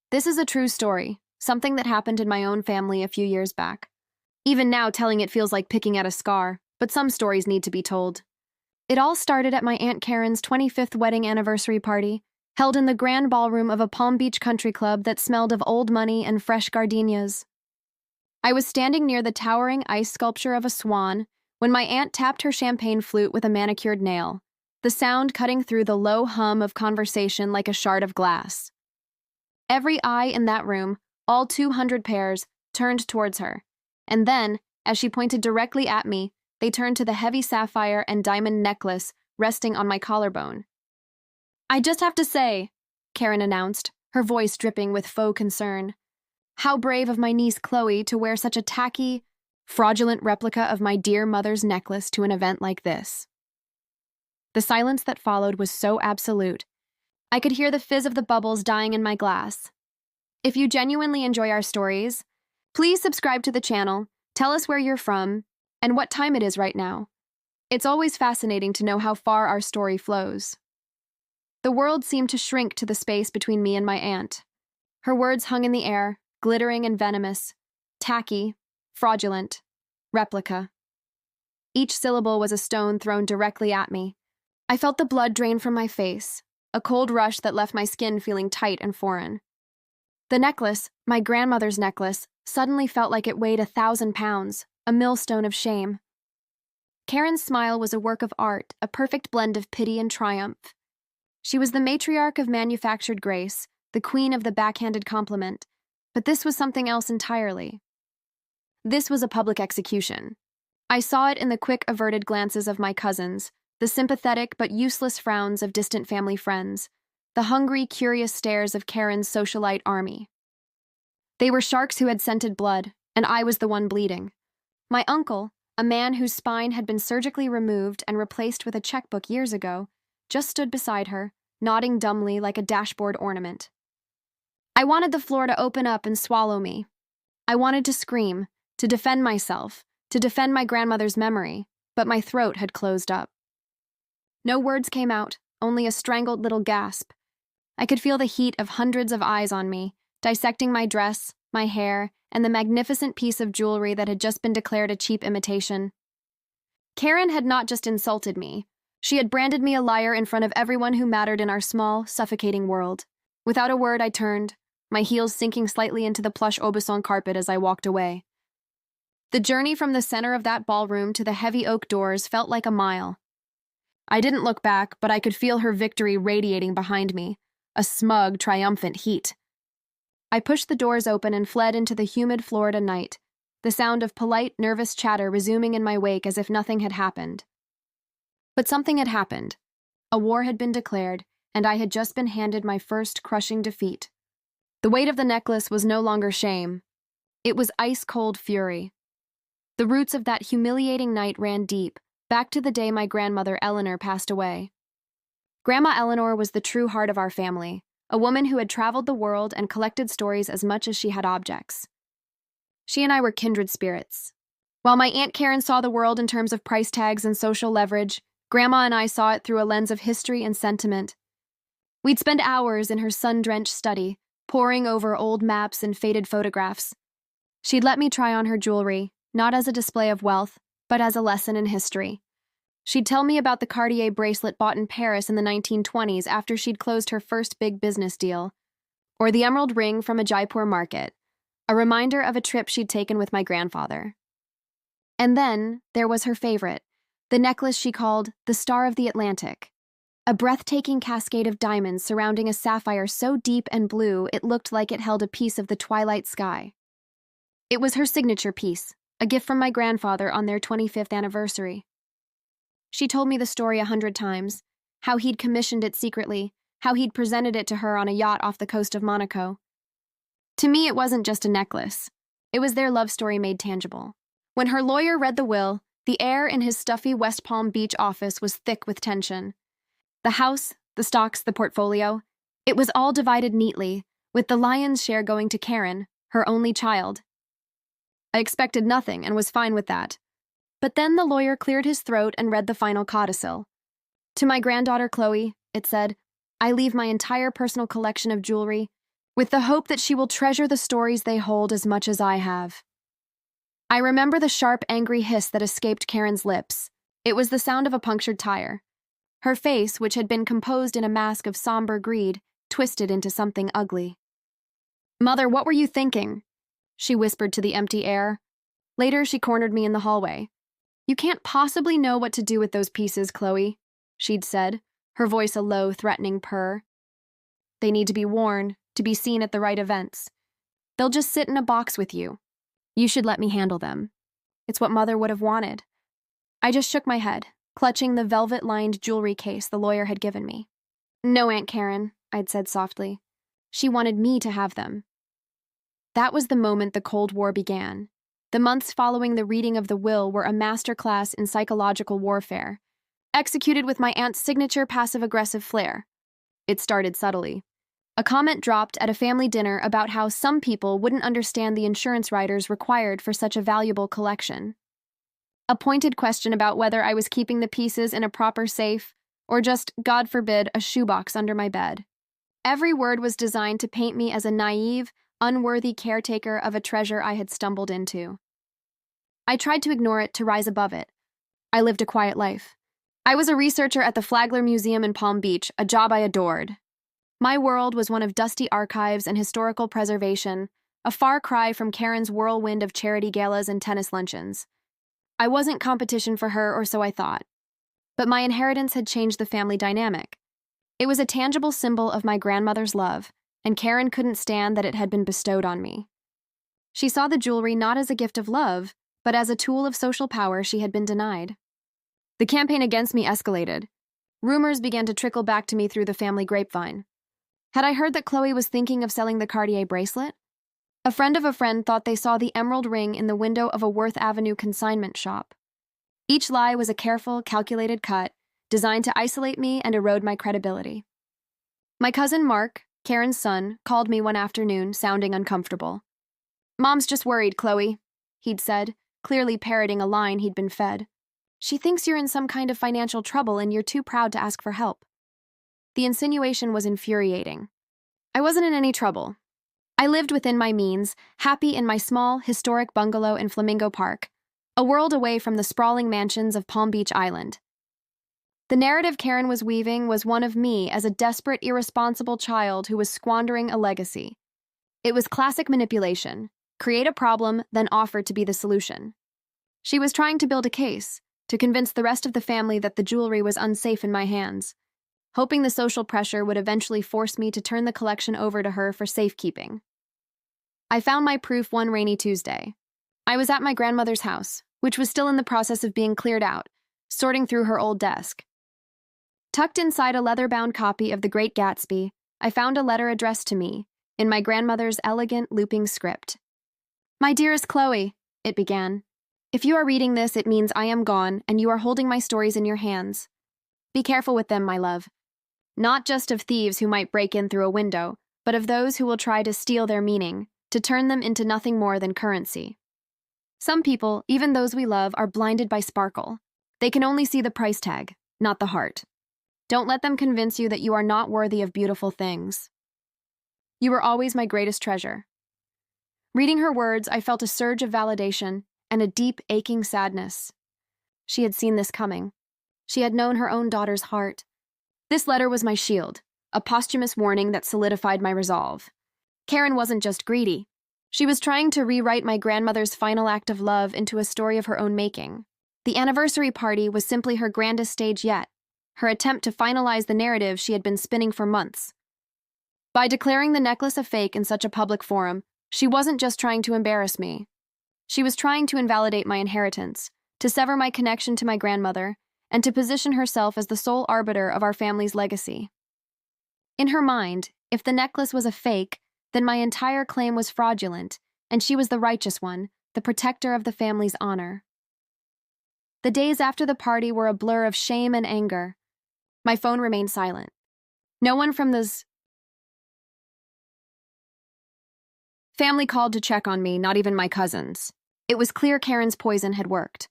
This is a true story, something that happened in my own family a few years back. Even now, telling it feels like picking at a scar, but some stories need to be told. It all started at my Aunt Karen's 25th wedding anniversary party, held in the grand ballroom of a Palm Beach country club that smelled of old money and fresh gardenias. I was standing near the towering ice sculpture of a swan when my aunt tapped her champagne flute with a manicured nail, the sound cutting through the low hum of conversation like a shard of glass. Every eye in that room, all 200 pairs, turned towards her, and then, as she pointed directly at me, they turned to the heavy sapphire and diamond necklace resting on my collarbone. "I just have to say," Karen announced, her voice dripping with faux concern, "how brave of my niece Chloe to wear such a tacky, fraudulent replica of my dear mother's necklace to an event like this." The silence that followed was so absolute. I could hear the fizz of the bubbles dying in my glass. If you genuinely enjoy our stories, please subscribe to the channel, tell us where you're from, and what time it is right now. It's always fascinating to know how far our story flows. The world seemed to shrink to the space between me and my aunt. Her words hung in the air, glittering and venomous, tacky, fraudulent, replica. Each syllable was a stone thrown directly at me. I felt the blood drain from my face, a cold rush that left my skin feeling tight and foreign. The necklace, my grandmother's necklace, suddenly felt like it weighed 1,000 pounds, a millstone of shame. Karen's smile was a work of art, a perfect blend of pity and triumph. She was the matriarch of manufactured grace, the queen of the backhanded compliment, but this was something else entirely. This was a public execution. I saw it in the quick, averted glances of my cousins, the sympathetic but useless frowns of distant family friends, the hungry, curious stares of Karen's socialite army. They were sharks who had scented blood, and I was the one bleeding. My uncle, a man whose spine had been surgically removed and replaced with a checkbook years ago, just stood beside her, nodding dumbly like a dashboard ornament. I wanted the floor to open up and swallow me. I wanted to scream, to defend myself, to defend my grandmother's memory, but my throat had closed up. No words came out, only a strangled little gasp. I could feel the heat of hundreds of eyes on me, dissecting my dress, my hair, and the magnificent piece of jewelry that had just been declared a cheap imitation. Karen had not just insulted me. She had branded me a liar in front of everyone who mattered in our small, suffocating world. Without a word, I turned, my heels sinking slightly into the plush Aubusson carpet as I walked away. The journey from the center of that ballroom to the heavy oak doors felt like a mile. I didn't look back, but I could feel her victory radiating behind me, a smug, triumphant heat. I pushed the doors open and fled into the humid Florida night, the sound of polite, nervous chatter resuming in my wake as if nothing had happened. But something had happened. A war had been declared, and I had just been handed my first crushing defeat. The weight of the necklace was no longer shame. It was ice-cold fury. The roots of that humiliating night ran deep, back to the day my grandmother Eleanor passed away. Grandma Eleanor was the true heart of our family, a woman who had traveled the world and collected stories as much as she had objects. She and I were kindred spirits. While my Aunt Karen saw the world in terms of price tags and social leverage, Grandma and I saw it through a lens of history and sentiment. We'd spend hours in her sun-drenched study, poring over old maps and faded photographs. She'd let me try on her jewelry, not as a display of wealth, but as a lesson in history. She'd tell me about the Cartier bracelet bought in Paris in the 1920s after she'd closed her first big business deal, or the emerald ring from a Jaipur market, a reminder of a trip she'd taken with my grandfather. And then there was her favorite, the necklace she called the Star of the Atlantic, a breathtaking cascade of diamonds surrounding a sapphire so deep and blue it looked like it held a piece of the twilight sky. It was her signature piece, a gift from my grandfather on their 25th anniversary. She told me the story 100 times, how he'd commissioned it secretly, how he'd presented it to her on a yacht off the coast of Monaco. To me, it wasn't just a necklace. It was their love story made tangible. When her lawyer read the will, the air in his stuffy West Palm Beach office was thick with tension. The house, the stocks, the portfolio, it was all divided neatly, with the lion's share going to Karen, her only child. I expected nothing and was fine with that. But then the lawyer cleared his throat and read the final codicil. To my granddaughter Chloe, it said, "I leave my entire personal collection of jewelry, with the hope that she will treasure the stories they hold as much as I have. I remember the sharp, angry hiss that escaped Karen's lips. It was the sound of a punctured tire. Her face, which had been composed in a mask of somber greed, twisted into something ugly. "Mother, what were you thinking?" she whispered to the empty air. Later, she cornered me in the hallway. "You can't possibly know what to do with those pieces, Chloe," she'd said, her voice a low, threatening purr. "They need to be worn, to be seen at the right events. They'll just sit in a box with you. You should let me handle them." It's what Mother would have wanted. I just shook my head, clutching the velvet-lined jewelry case the lawyer had given me. "No, Aunt Karen," I'd said softly. "She wanted me to have them." That was the moment the Cold War began. The months following the reading of the will were a masterclass in psychological warfare, executed with my aunt's signature passive-aggressive flair. It started subtly. A comment dropped at a family dinner about how some people wouldn't understand the insurance riders required for such a valuable collection. A pointed question about whether I was keeping the pieces in a proper safe, or just, God forbid, a shoebox under my bed. Every word was designed to paint me as a naive, unworthy caretaker of a treasure I had stumbled into. I tried to ignore it, to rise above it. I lived a quiet life. I was a researcher at the Flagler Museum in Palm Beach, a job I adored. My world was one of dusty archives and historical preservation, a far cry from Karen's whirlwind of charity galas and tennis luncheons. I wasn't competition for her, or so I thought. But my inheritance had changed the family dynamic. It was a tangible symbol of my grandmother's love, and Karen couldn't stand that it had been bestowed on me. She saw the jewelry not as a gift of love, but as a tool of social power she had been denied. The campaign against me escalated. Rumors began to trickle back to me through the family grapevine. Had I heard that Chloe was thinking of selling the Cartier bracelet? A friend of a friend thought they saw the emerald ring in the window of a Worth Avenue consignment shop. Each lie was a careful, calculated cut, designed to isolate me and erode my credibility. My cousin Mark, Karen's son, called me one afternoon, sounding uncomfortable. "Mom's just worried, Chloe," he'd said, clearly parroting a line he'd been fed. "She thinks you're in some kind of financial trouble and you're too proud to ask for help." The insinuation was infuriating. I wasn't in any trouble. I lived within my means, happy in my small, historic bungalow in Flamingo Park, a world away from the sprawling mansions of Palm Beach Island. The narrative Karen was weaving was one of me as a desperate, irresponsible child who was squandering a legacy. It was classic manipulation: create a problem, then offer to be the solution. She was trying to build a case, to convince the rest of the family that the jewelry was unsafe in my hands, hoping the social pressure would eventually force me to turn the collection over to her for safekeeping. I found my proof one rainy Tuesday. I was at my grandmother's house, which was still in the process of being cleared out, sorting through her old desk. Tucked inside a leather-bound copy of The Great Gatsby, I found a letter addressed to me, in my grandmother's elegant, looping script. "My dearest Chloe," it began. "If you are reading this, it means I am gone, and you are holding my stories in your hands. Be careful with them, my love. Not just of thieves who might break in through a window, but of those who will try to steal their meaning, to turn them into nothing more than currency. Some people, even those we love, are blinded by sparkle. They can only see the price tag, not the heart. Don't let them convince you that you are not worthy of beautiful things. You were always my greatest treasure." Reading her words, I felt a surge of validation and a deep, aching sadness. She had seen this coming. She had known her own daughter's heart. This letter was my shield, a posthumous warning that solidified my resolve. Karen wasn't just greedy. She was trying to rewrite my grandmother's final act of love into a story of her own making. The anniversary party was simply her grandest stage yet, her attempt to finalize the narrative she had been spinning for months. By declaring the necklace a fake in such a public forum, she wasn't just trying to embarrass me. She was trying to invalidate my inheritance, to sever my connection to my grandmother, and to position herself as the sole arbiter of our family's legacy. In her mind, if the necklace was a fake, then my entire claim was fraudulent, and she was the righteous one, the protector of the family's honor. The days after the party were a blur of shame and anger. My phone remained silent. No one from the family called to check on me, not even my cousins. It was clear Karen's poison had worked.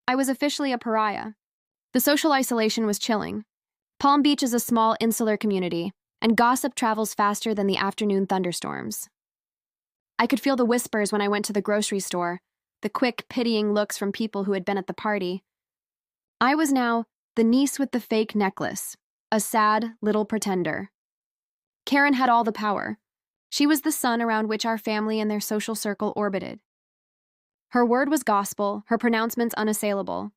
I was officially a pariah. The social isolation was chilling. Palm Beach is a small, insular community, and gossip travels faster than the afternoon thunderstorms. I could feel the whispers when I went to the grocery store, the quick, pitying looks from people who had been at the party. I was now the niece with the fake necklace, a sad little pretender. Karen had all the power. She was the sun around which our family and their social circle orbited. Her word was gospel, her pronouncements unassailable.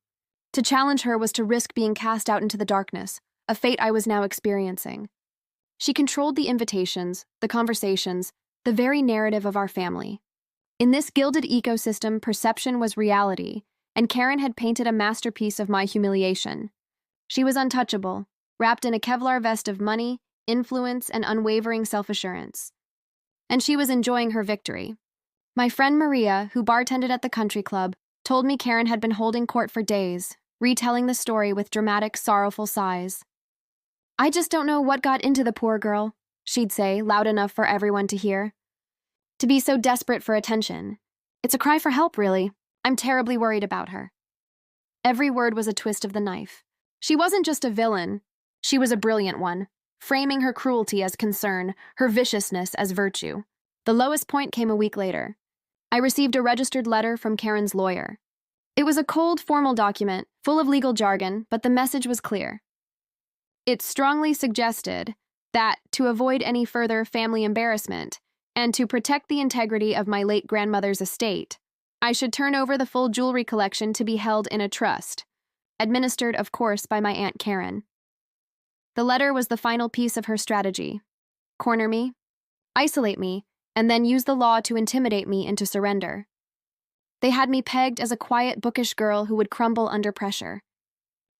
To challenge her was to risk being cast out into the darkness, a fate I was now experiencing. She controlled the invitations, the conversations, the very narrative of our family. In this gilded ecosystem, perception was reality, and Karen had painted a masterpiece of my humiliation. She was untouchable, wrapped in a Kevlar vest of money, influence, and unwavering self-assurance. And she was enjoying her victory. My friend Maria, who bartended at the country club, told me Karen had been holding court for days, retelling the story with dramatic, sorrowful sighs. "I just don't know what got into the poor girl," she'd say, loud enough for everyone to hear. "To be so desperate for attention. It's a cry for help, really. I'm terribly worried about her." Every word was a twist of the knife. She wasn't just a villain. She was a brilliant one, framing her cruelty as concern, her viciousness as virtue. The lowest point came a week later. I received a registered letter from Karen's lawyer. It was a cold, formal document, full of legal jargon, but the message was clear. It strongly suggested that, to avoid any further family embarrassment, and to protect the integrity of my late grandmother's estate, I should turn over the full jewelry collection to be held in a trust, administered, of course, by my Aunt Karen. The letter was the final piece of her strategy. Corner me, isolate me, and then use the law to intimidate me into surrender. They had me pegged as a quiet, bookish girl who would crumble under pressure.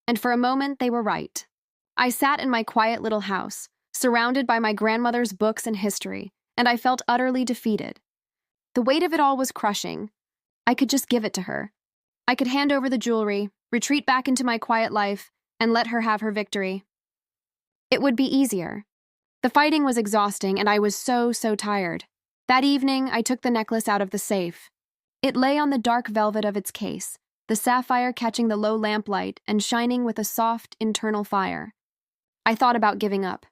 And for a moment, they were right. I sat in my quiet little house, surrounded by my grandmother's books and history, and I felt utterly defeated. The weight of it all was crushing. I could just give it to her. I could hand over the jewelry, retreat back into my quiet life, and let her have her victory. It would be easier. The fighting was exhausting, and I was so tired. That evening, I took the necklace out of the safe. It lay on the dark velvet of its case, the sapphire catching the low lamplight and shining with a soft, internal fire. I thought about giving up.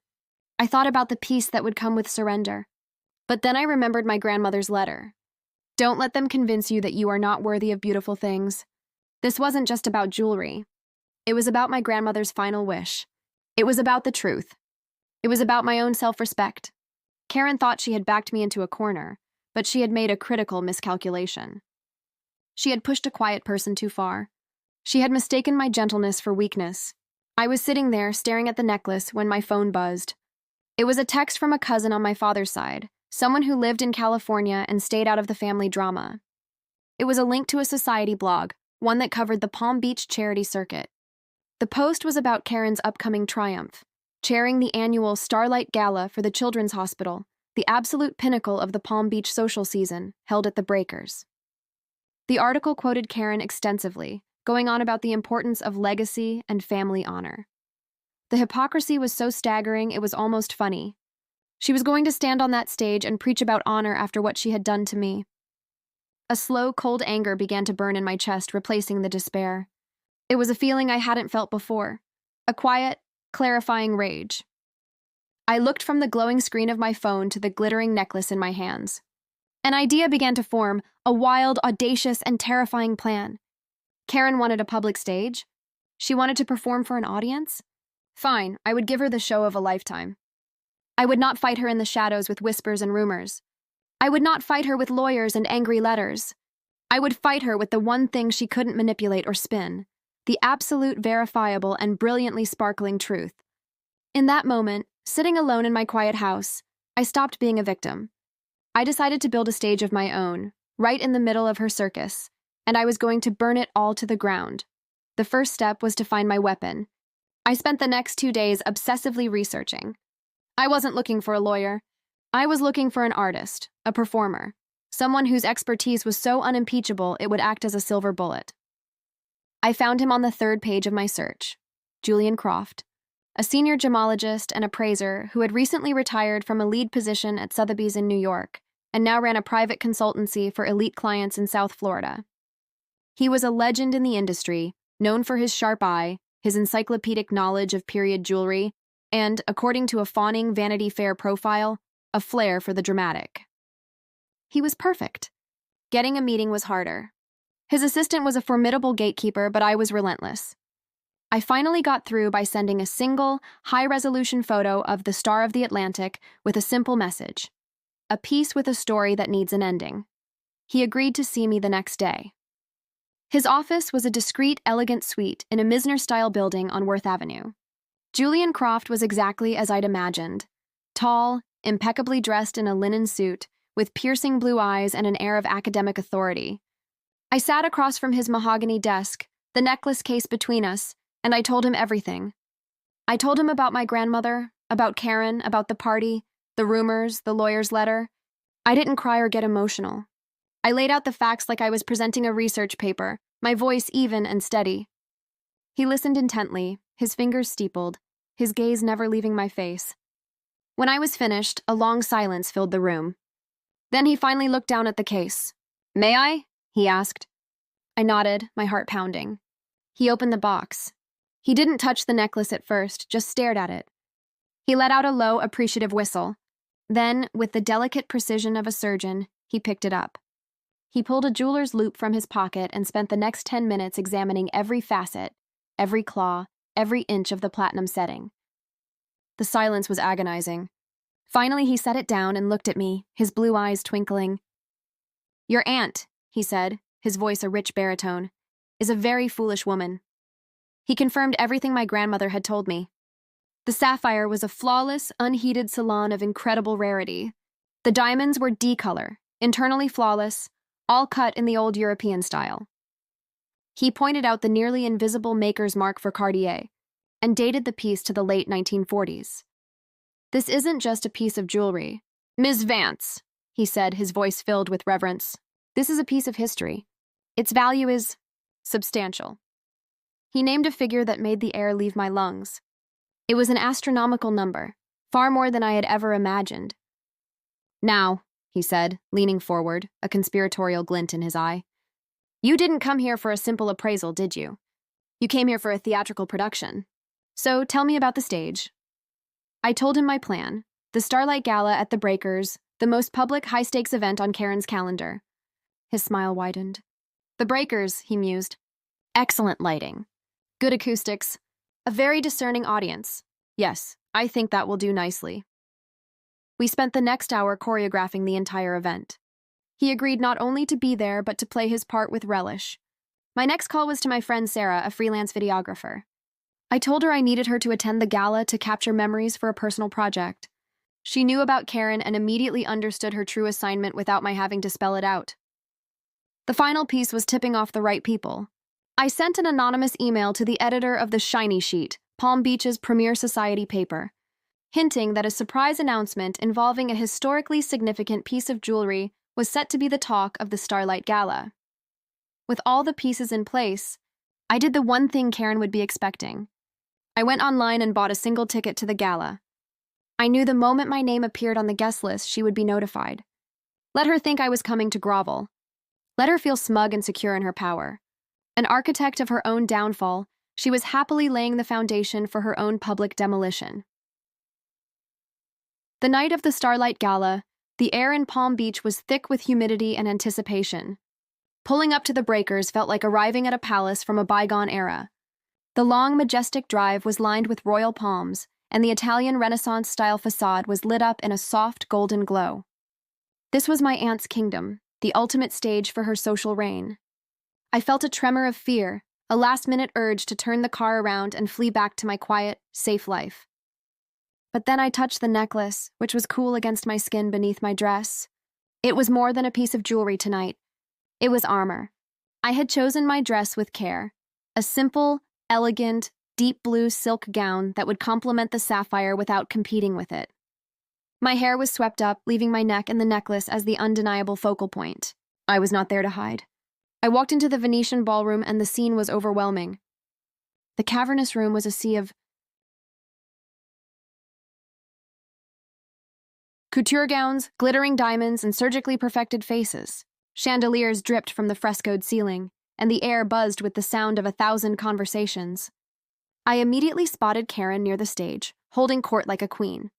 I thought about the peace that would come with surrender. But then I remembered my grandmother's letter. Don't let them convince you that you are not worthy of beautiful things. This wasn't just about jewelry. It was about my grandmother's final wish. It was about the truth. It was about my own self-respect. Karen thought she had backed me into a corner, but she had made a critical miscalculation. She had pushed a quiet person too far. She had mistaken my gentleness for weakness. I was sitting there, staring at the necklace, when my phone buzzed. It was a text from a cousin on my father's side, someone who lived in California and stayed out of the family drama. It was a link to a society blog, one that covered the Palm Beach charity circuit. The post was about Karen's upcoming triumph, chairing the annual Starlight Gala for the Children's Hospital, the absolute pinnacle of the Palm Beach social season, held at the Breakers. The article quoted Karen extensively, going on about the importance of legacy and family honor. The hypocrisy was so staggering it was almost funny. She was going to stand on that stage and preach about honor after what she had done to me. A slow, cold anger began to burn in my chest, replacing the despair. It was a feeling I hadn't felt before, a quiet, clarifying rage. I looked from the glowing screen of my phone to the glittering necklace in my hands. An idea began to form, a wild, audacious, and terrifying plan. Karen wanted a public stage. She wanted to perform for an audience. Fine, I would give her the show of a lifetime. I would not fight her in the shadows with whispers and rumors. I would not fight her with lawyers and angry letters. I would fight her with the one thing she couldn't manipulate or spin, the absolute, verifiable, and brilliantly sparkling truth. In that moment, sitting alone in my quiet house, I stopped being a victim. I decided to build a stage of my own, right in the middle of her circus, and I was going to burn it all to the ground. The first step was to find my weapon. I spent the next 2 days obsessively researching. I wasn't looking for a lawyer. I was looking for an artist, a performer, someone whose expertise was so unimpeachable it would act as a silver bullet. I found him on the 3rd page of my search, Julian Croft, a senior gemologist and appraiser who had recently retired from a lead position at Sotheby's in New York and now ran a private consultancy for elite clients in South Florida. He was a legend in the industry, known for his sharp eye, his encyclopedic knowledge of period jewelry, and, according to a fawning Vanity Fair profile, a flair for the dramatic. He was perfect. Getting a meeting was harder. His assistant was a formidable gatekeeper, but I was relentless. I finally got through by sending a single, high-resolution photo of the Star of the Atlantic with a simple message: a piece with a story that needs an ending. He agreed to see me the next day. His office was a discreet, elegant suite in a Misner-style building on Worth Avenue. Julian Croft was exactly as I'd imagined. Tall, impeccably dressed in a linen suit, with piercing blue eyes and an air of academic authority. I sat across from his mahogany desk, the necklace case between us, and I told him everything. I told him about my grandmother, about Karen, about the party, the rumors, the lawyer's letter. I didn't cry or get emotional. I laid out the facts like I was presenting a research paper, my voice even and steady. He listened intently, his fingers steepled, his gaze never leaving my face. When I was finished, a long silence filled the room. Then he finally looked down at the case. "May I?" he asked. I nodded, my heart pounding. He opened the box. He didn't touch the necklace at first, just stared at it. He let out a low, appreciative whistle. Then, with the delicate precision of a surgeon, he picked it up. He pulled a jeweler's loupe from his pocket and spent the next 10 minutes examining every facet, every claw, every inch of the platinum setting. The silence was agonizing. Finally, he set it down and looked at me, his blue eyes twinkling. "Your aunt," he said, his voice a rich baritone, "is a very foolish woman." He confirmed everything my grandmother had told me. The sapphire was a flawless, unheated salon of incredible rarity. The diamonds were D-color, internally flawless, all cut in the old European style. He pointed out the nearly invisible maker's mark for Cartier and dated the piece to the late 1940s. "This isn't just a piece of jewelry. Ms. Vance," he said, his voice filled with reverence. "This is a piece of history. Its value is substantial." He named a figure that made the air leave my lungs. It was an astronomical number, far more than I had ever imagined. "Now," he said, leaning forward, a conspiratorial glint in his eye, "you didn't come here for a simple appraisal, did you? You came here for a theatrical production. So tell me about the stage." I told him my plan: the Starlight Gala at the Breakers, the most public high-stakes event on Karen's calendar. His smile widened. "The Breakers," he mused. "Excellent lighting. Good acoustics. A very discerning audience. Yes, I think that will do nicely." We spent the next hour choreographing the entire event. He agreed not only to be there, but to play his part with relish. My next call was to my friend Sarah, a freelance videographer. I told her I needed her to attend the gala to capture memories for a personal project. She knew about Karen and immediately understood her true assignment without my having to spell it out. The final piece was tipping off the right people. I sent an anonymous email to the editor of the Shiny Sheet, Palm Beach's premier society paper, hinting that a surprise announcement involving a historically significant piece of jewelry was set to be the talk of the Starlight Gala. With all the pieces in place, I did the one thing Karen would be expecting. I went online and bought a single ticket to the gala. I knew the moment my name appeared on the guest list, she would be notified. Let her think I was coming to grovel. Let her feel smug and secure in her power. An architect of her own downfall, she was happily laying the foundation for her own public demolition. The night of the Starlight Gala, the air in Palm Beach was thick with humidity and anticipation. Pulling up to the Breakers felt like arriving at a palace from a bygone era. The long, majestic drive was lined with royal palms, and the Italian Renaissance-style facade was lit up in a soft, golden glow. This was my aunt's kingdom, the ultimate stage for her social reign. I felt a tremor of fear, a last-minute urge to turn the car around and flee back to my quiet, safe life. But then I touched the necklace, which was cool against my skin beneath my dress. It was more than a piece of jewelry tonight. It was armor. I had chosen my dress with care. A simple, elegant, deep blue silk gown that would complement the sapphire without competing with it. My hair was swept up, leaving my neck and the necklace as the undeniable focal point. I was not there to hide. I walked into the Venetian ballroom and the scene was overwhelming. The cavernous room was a sea of couture gowns, glittering diamonds, and surgically perfected faces. Chandeliers dripped from the frescoed ceiling, and the air buzzed with the sound of 1,000 conversations. I immediately spotted Karen near the stage, holding court like a queen.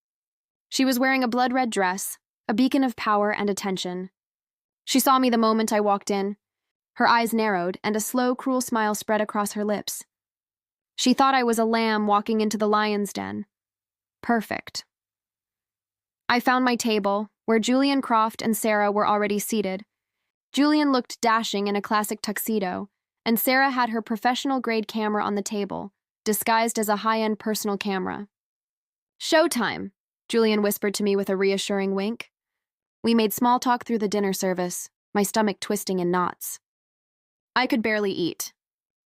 She was wearing a blood-red dress, a beacon of power and attention. She saw me the moment I walked in. Her eyes narrowed, and a slow, cruel smile spread across her lips. She thought I was a lamb walking into the lion's den. Perfect. I found my table, where Julian Croft and Sarah were already seated. Julian looked dashing in a classic tuxedo, and Sarah had her professional-grade camera on the table, disguised as a high-end personal camera. "Showtime," Julian whispered to me with a reassuring wink. We made small talk through the dinner service, my stomach twisting in knots. I could barely eat.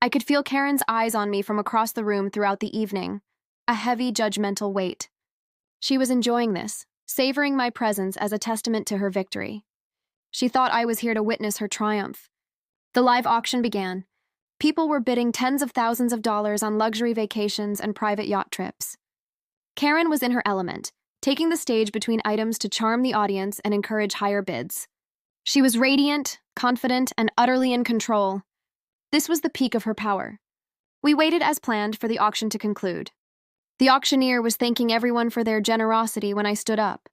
I could feel Karen's eyes on me from across the room throughout the evening, a heavy, judgmental weight. She was enjoying this, savoring my presence as a testament to her victory. She thought I was here to witness her triumph. The live auction began. People were bidding tens of thousands of dollars on luxury vacations and private yacht trips. Karen was in her element, taking the stage between items to charm the audience and encourage higher bids. She was radiant, confident, and utterly in control. This was the peak of her power. We waited as planned for the auction to conclude. The auctioneer was thanking everyone for their generosity when I stood up.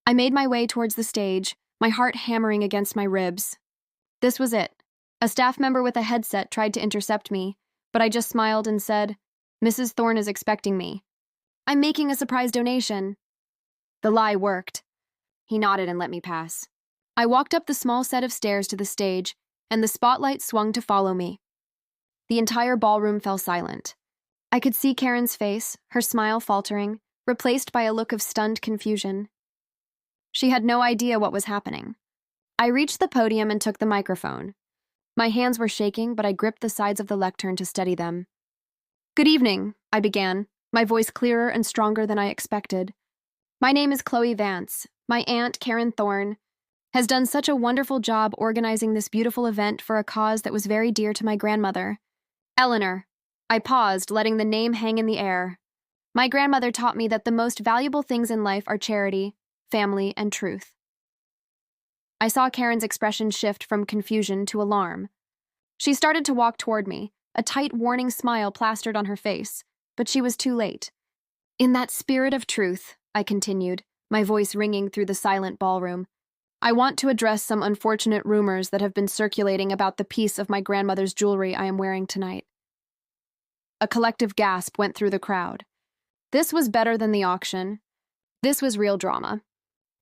I made my way towards the stage, my heart hammering against my ribs. This was it. A staff member with a headset tried to intercept me, but I just smiled and said, "Mrs. Thorne is expecting me. I'm making a surprise donation." The lie worked. He nodded and let me pass. I walked up the small set of stairs to the stage, and the spotlight swung to follow me. The entire ballroom fell silent. I could see Karen's face, her smile faltering, replaced by a look of stunned confusion. She had no idea what was happening. I reached the podium and took the microphone. My hands were shaking, but I gripped the sides of the lectern to steady them. "Good evening," I began, my voice clearer and stronger than I expected. "My name is Chloe Vance. My aunt, Karen Thorne, has done such a wonderful job organizing this beautiful event for a cause that was very dear to my grandmother, Eleanor." I paused, letting the name hang in the air. My grandmother taught me that the most valuable things in life are charity, family, and truth. I saw Karen's expression shift from confusion to alarm. She started to walk toward me, a tight, warning smile plastered on her face, but she was too late. "In that spirit of truth," I continued, my voice ringing through the silent ballroom, "I want to address some unfortunate rumors that have been circulating about the piece of my grandmother's jewelry I am wearing tonight." A collective gasp went through the crowd. This was better than the auction. This was real drama.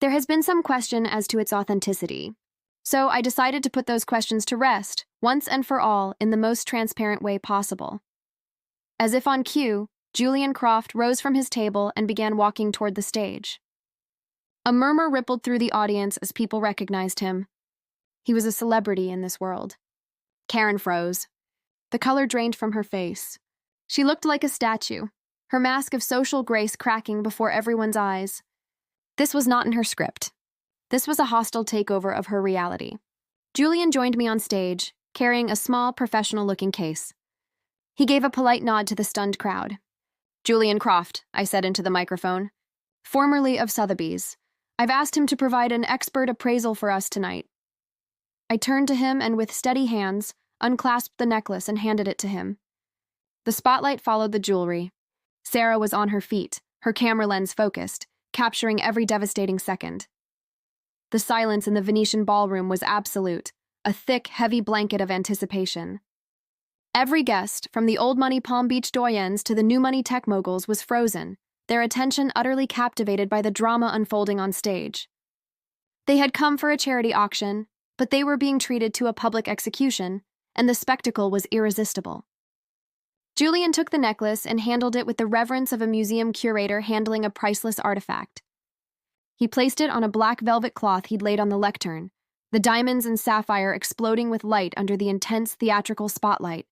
There has been some question as to its authenticity, so I decided to put those questions to rest, once and for all, in the most transparent way possible. As if on cue, Julian Croft rose from his table and began walking toward the stage. A murmur rippled through the audience as people recognized him. He was a celebrity in this world. Karen froze. The color drained from her face. She looked like a statue, her mask of social grace cracking before everyone's eyes. This was not in her script. This was a hostile takeover of her reality. Julian joined me on stage, carrying a small, professional-looking case. He gave a polite nod to the stunned crowd. "Julian Croft," I said into the microphone, "formerly of Sotheby's. I've asked him to provide an expert appraisal for us tonight." I turned to him and with steady hands, unclasped the necklace and handed it to him. The spotlight followed the jewelry. Sarah was on her feet, her camera lens focused, capturing every devastating second. The silence in the Venetian ballroom was absolute, a thick, heavy blanket of anticipation. Every guest, from the old money Palm Beach doyens to the new money tech moguls, was frozen, their attention utterly captivated by the drama unfolding on stage. They had come for a charity auction, but they were being treated to a public execution, and the spectacle was irresistible. Julian took the necklace and handled it with the reverence of a museum curator handling a priceless artifact. He placed it on a black velvet cloth he'd laid on the lectern, the diamonds and sapphire exploding with light under the intense theatrical spotlight.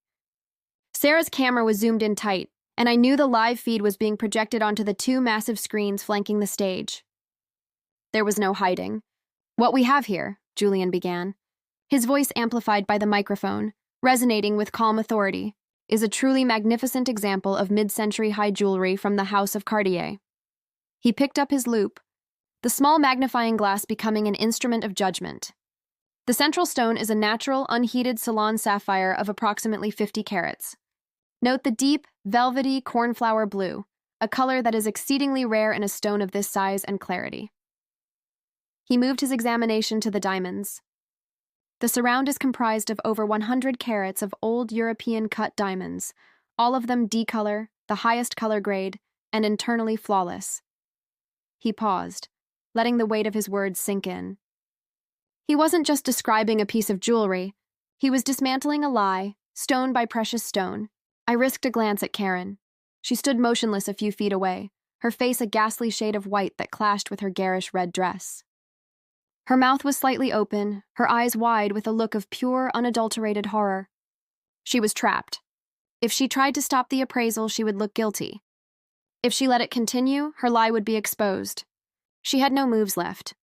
Sarah's camera was zoomed in tight, and I knew the live feed was being projected onto the two massive screens flanking the stage. There was no hiding. "What we have here," Julian began, his voice amplified by the microphone, resonating with calm authority, "is a truly magnificent example of mid-century high jewelry from the House of Cartier." He picked up his loupe, the small magnifying glass becoming an instrument of judgment. The central stone is a natural, unheated Ceylon sapphire of approximately 50 carats. Note the deep, velvety cornflower blue, a color that is exceedingly rare in a stone of this size and clarity. He moved his examination to the diamonds. The surround is comprised of over 100 carats of old European-cut diamonds, all of them D-color, the highest color grade, and internally flawless. He paused, letting the weight of his words sink in. He wasn't just describing a piece of jewelry. He was dismantling a lie, stone by precious stone. I risked a glance at Karen. She stood motionless a few feet away, her face a ghastly shade of white that clashed with her garish red dress. Her mouth was slightly open, her eyes wide with a look of pure, unadulterated horror. She was trapped. If she tried to stop the appraisal, she would look guilty. If she let it continue, her lie would be exposed. She had no moves left.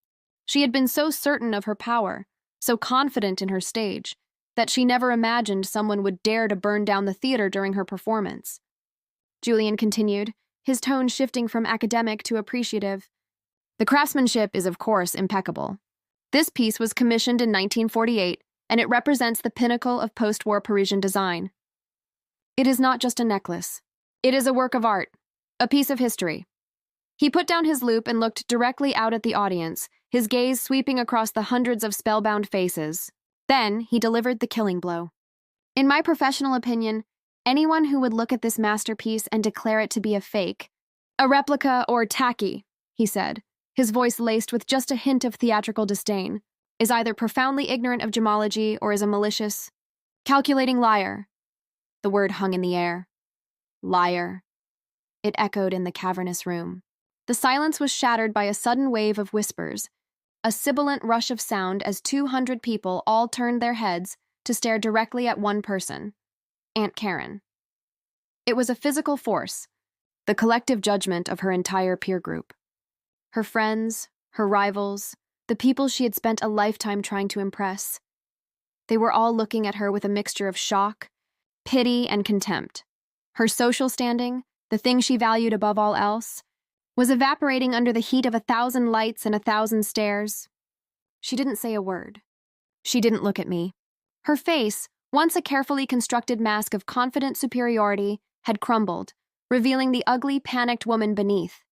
She had been so certain of her power, so confident in her stage, that she never imagined someone would dare to burn down the theater during her performance. Julian continued, his tone shifting from academic to appreciative. The craftsmanship is, of course, impeccable. This piece was commissioned in 1948, and it represents the pinnacle of post-war Parisian design. It is not just a necklace. It is a work of art, a piece of history. He put down his loupe and looked directly out at the audience, his gaze sweeping across the hundreds of spellbound faces. Then he delivered the killing blow. In my professional opinion, anyone who would look at this masterpiece and declare it to be a fake, a replica or tacky, he said, his voice laced with just a hint of theatrical disdain, is either profoundly ignorant of gemology or is a malicious, calculating liar. The word hung in the air. Liar. It echoed in the cavernous room. The silence was shattered by a sudden wave of whispers, a sibilant rush of sound as 200 people all turned their heads to stare directly at one person, Aunt Karen. It was a physical force, the collective judgment of her entire peer group. Her friends, her rivals, the people she had spent a lifetime trying to impress. They were all looking at her with a mixture of shock, pity, and contempt. Her social standing, the thing she valued above all else, was evaporating under the heat of 1,000 lights and 1,000 stares. She didn't say a word. She didn't look at me. Her face, once a carefully constructed mask of confident superiority, had crumbled, revealing the ugly, panicked woman beneath.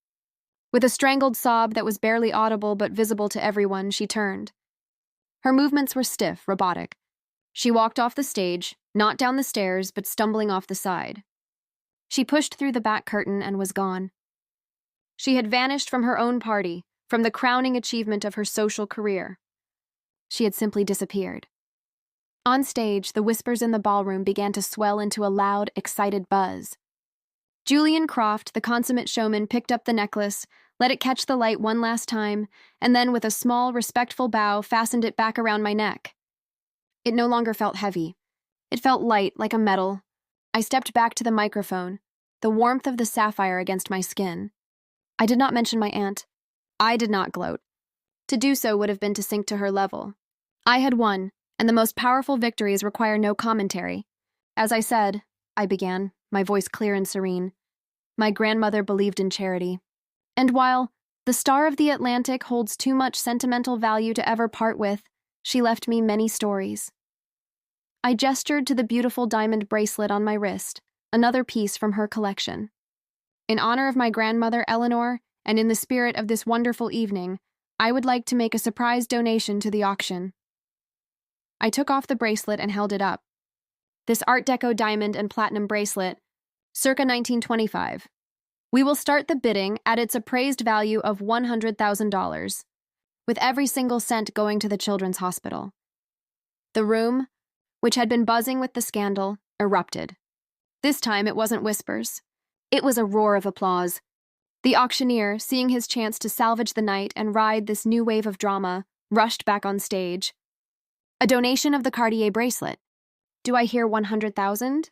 With a strangled sob that was barely audible but visible to everyone, she turned. Her movements were stiff, robotic. She walked off the stage, not down the stairs, but stumbling off the side. She pushed through the back curtain and was gone. She had vanished from her own party, from the crowning achievement of her social career. She had simply disappeared. On stage, the whispers in the ballroom began to swell into a loud, excited buzz. Julian Croft, the consummate showman, picked up the necklace, let it catch the light one last time, and then with a small, respectful bow, fastened it back around my neck. It no longer felt heavy. It felt light, like a metal. I stepped back to the microphone, the warmth of the sapphire against my skin. I did not mention my aunt. I did not gloat. To do so would have been to sink to her level. I had won, and the most powerful victories require no commentary. As I said, I began, my voice clear and serene, my grandmother believed in charity. And while the Star of the Atlantic holds too much sentimental value to ever part with, she left me many stories. I gestured to the beautiful diamond bracelet on my wrist, another piece from her collection. In honor of my grandmother, Eleanor, and in the spirit of this wonderful evening, I would like to make a surprise donation to the auction. I took off the bracelet and held it up. This Art Deco diamond and platinum bracelet, circa 1925. We will start the bidding at its appraised value of $100,000, with every single cent going to the Children's Hospital. The room, which had been buzzing with the scandal, erupted. This time it wasn't whispers. It was a roar of applause. The auctioneer, seeing his chance to salvage the night and ride this new wave of drama, rushed back on stage. A donation of the Cartier bracelet. Do I hear 100,000?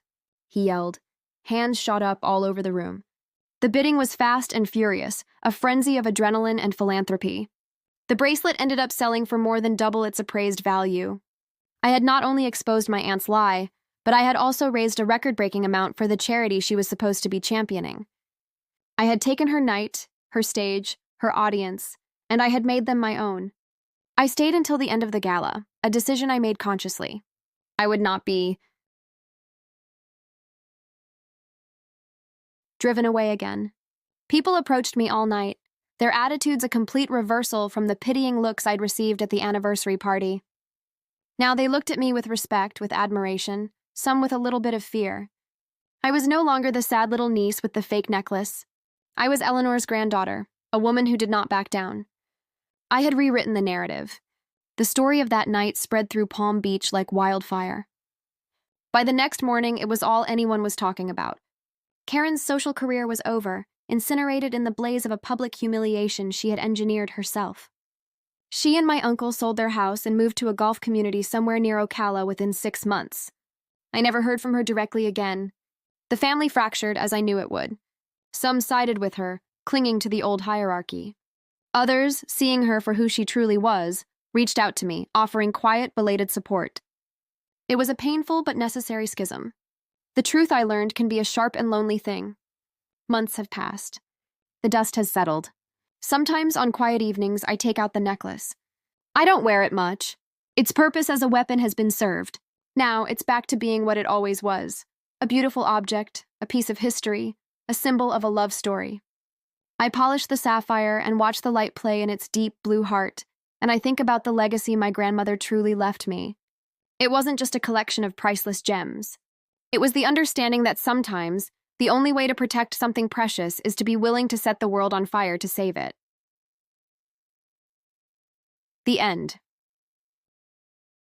He yelled. Hands shot up all over the room. The bidding was fast and furious, a frenzy of adrenaline and philanthropy. The bracelet ended up selling for more than double its appraised value. I had not only exposed my aunt's lie, but I had also raised a record-breaking amount for the charity she was supposed to be championing. I had taken her night, her stage, her audience, and I had made them my own. I stayed until the end of the gala, a decision I made consciously. I would not be driven away again. People approached me all night, their attitudes a complete reversal from the pitying looks I'd received at the anniversary party. Now they looked at me with respect, with admiration, some with a little bit of fear. I was no longer the sad little niece with the fake necklace. I was Eleanor's granddaughter, a woman who did not back down. I had rewritten the narrative. The story of that night spread through Palm Beach like wildfire. By the next morning, it was all anyone was talking about. Karen's social career was over, incinerated in the blaze of a public humiliation she had engineered herself. She and my uncle sold their house and moved to a golf community somewhere near Ocala within 6 months. I never heard from her directly again. The family fractured, as I knew it would. Some sided with her, clinging to the old hierarchy. Others, seeing her for who she truly was, reached out to me, offering quiet, belated support. It was a painful but necessary schism. The truth, I learned, can be a sharp and lonely thing. Months have passed. The dust has settled. Sometimes on quiet evenings, I take out the necklace. I don't wear it much. Its purpose as a weapon has been served. Now it's back to being what it always was. A beautiful object, a piece of history, a symbol of a love story. I polish the sapphire and watch the light play in its deep blue heart, and I think about the legacy my grandmother truly left me. It wasn't just a collection of priceless gems. It was the understanding that sometimes, the only way to protect something precious is to be willing to set the world on fire to save it. The end.